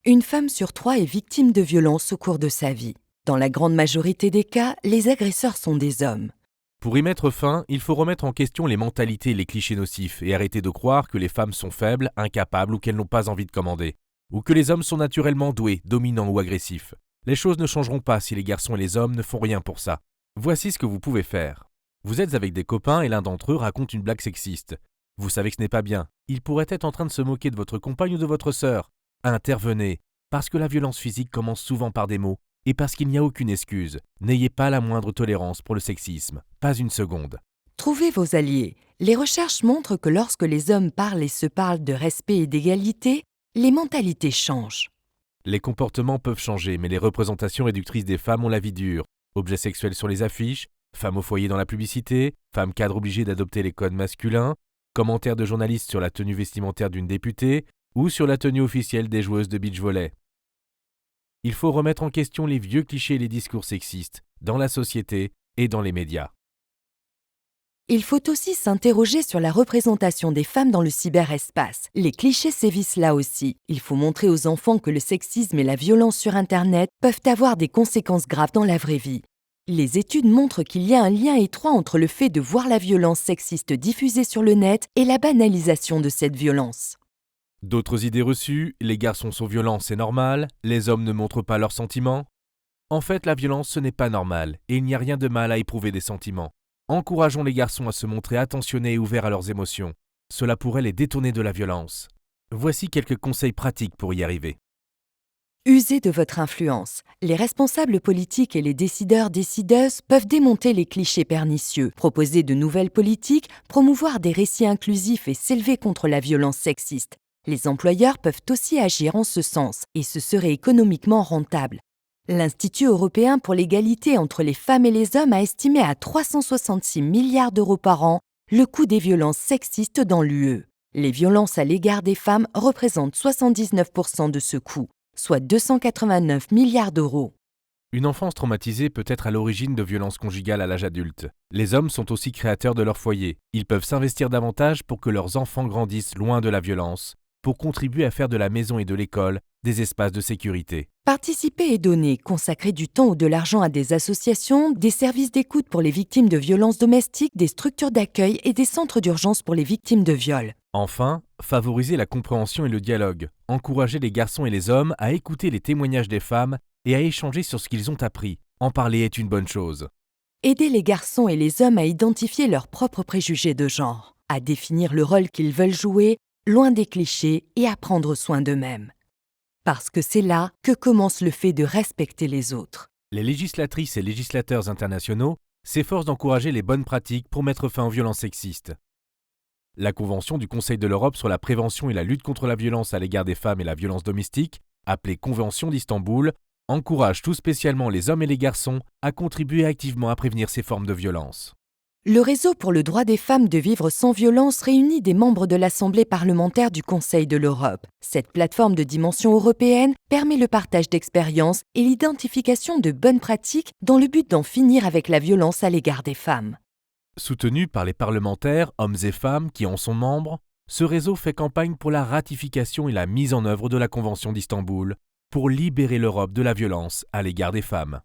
Une femme sur 3 est victime de violences au cours de sa vie. Dans la grande majorité des cas, les agresseurs sont des hommes. Pour y mettre fin, il faut remettre en question les mentalités et les clichés nocifs et arrêter de croire que les femmes sont faibles, incapables ou qu'elles n'ont pas envie de commander. Ou que les hommes sont naturellement doués, dominants ou agressifs. Les choses ne changeront pas si les garçons et les hommes ne font rien pour ça. Voici ce que vous pouvez faire. Vous êtes avec des copains et l'un d'entre eux raconte une blague sexiste. Vous savez que ce n'est pas bien. Il pourrait être en train de se moquer de votre compagne ou de votre sœur. Intervenez, parce que la violence physique commence souvent par des mots et parce qu'il n'y a aucune excuse. N'ayez pas la moindre tolérance pour le sexisme, pas une seconde. Trouvez vos alliés. Les recherches montrent que lorsque les hommes parlent et se parlent de respect et d'égalité, les mentalités changent. Les comportements peuvent changer, mais les représentations réductrices des femmes ont la vie dure. Objets sexuels sur les affiches, femmes au foyer dans la publicité, femmes cadres obligées d'adopter les codes masculins, commentaires de journalistes sur la tenue vestimentaire d'une députée ou sur la tenue officielle des joueuses de beach-volley. Il faut remettre en question les vieux clichés et les discours sexistes dans la société et dans les médias. Il faut aussi s'interroger sur la représentation des femmes dans le cyberespace. Les clichés sévissent là aussi. Il faut montrer aux enfants que le sexisme et la violence sur Internet peuvent avoir des conséquences graves dans la vraie vie. Les études montrent qu'il y a un lien étroit entre le fait de voir la violence sexiste diffusée sur le net et la banalisation de cette violence. D'autres idées reçues, les garçons sont violents, c'est normal, les hommes ne montrent pas leurs sentiments. En fait, la violence, ce n'est pas normal, et il n'y a rien de mal à éprouver des sentiments. Encourageons les garçons à se montrer attentionnés et ouverts à leurs émotions. Cela pourrait les détourner de la violence. Voici quelques conseils pratiques pour y arriver. Usez de votre influence. Les responsables politiques et les décideurs-décideuses peuvent démonter les clichés pernicieux, proposer de nouvelles politiques, promouvoir des récits inclusifs et s'élever contre la violence sexiste. Les employeurs peuvent aussi agir en ce sens, et ce serait économiquement rentable. L'Institut européen pour l'égalité entre les femmes et les hommes a estimé à 366 milliards d'euros par an le coût des violences sexistes dans l'UE. Les violences à l'égard des femmes représentent 79% de ce coût, soit 289 milliards d'euros. Une enfance traumatisée peut être à l'origine de violences conjugales à l'âge adulte. Les hommes sont aussi créateurs de leur foyer. Ils peuvent s'investir davantage pour que leurs enfants grandissent loin de la violence, pour contribuer à faire de la maison et de l'école des espaces de sécurité. Participer et donner, consacrer du temps ou de l'argent à des associations, des services d'écoute pour les victimes de violences domestiques, des structures d'accueil et des centres d'urgence pour les victimes de viol. Enfin, favoriser la compréhension et le dialogue. Encourager les garçons et les hommes à écouter les témoignages des femmes et à échanger sur ce qu'ils ont appris. En parler est une bonne chose. Aider les garçons et les hommes à identifier leurs propres préjugés de genre, à définir le rôle qu'ils veulent jouer, loin des clichés et à prendre soin d'eux-mêmes. Parce que c'est là que commence le fait de respecter les autres. Les législatrices et législateurs internationaux s'efforcent d'encourager les bonnes pratiques pour mettre fin aux violences sexistes. La Convention du Conseil de l'Europe sur la prévention et la lutte contre la violence à l'égard des femmes et la violence domestique, appelée Convention d'Istanbul, encourage tout spécialement les hommes et les garçons à contribuer activement à prévenir ces formes de violence. Le réseau pour le droit des femmes de vivre sans violence réunit des membres de l'Assemblée parlementaire du Conseil de l'Europe. Cette plateforme de dimension européenne permet le partage d'expériences et l'identification de bonnes pratiques dans le but d'en finir avec la violence à l'égard des femmes. Soutenu par les parlementaires, hommes et femmes qui en sont membres, ce réseau fait campagne pour la ratification et la mise en œuvre de la Convention d'Istanbul pour libérer l'Europe de la violence à l'égard des femmes.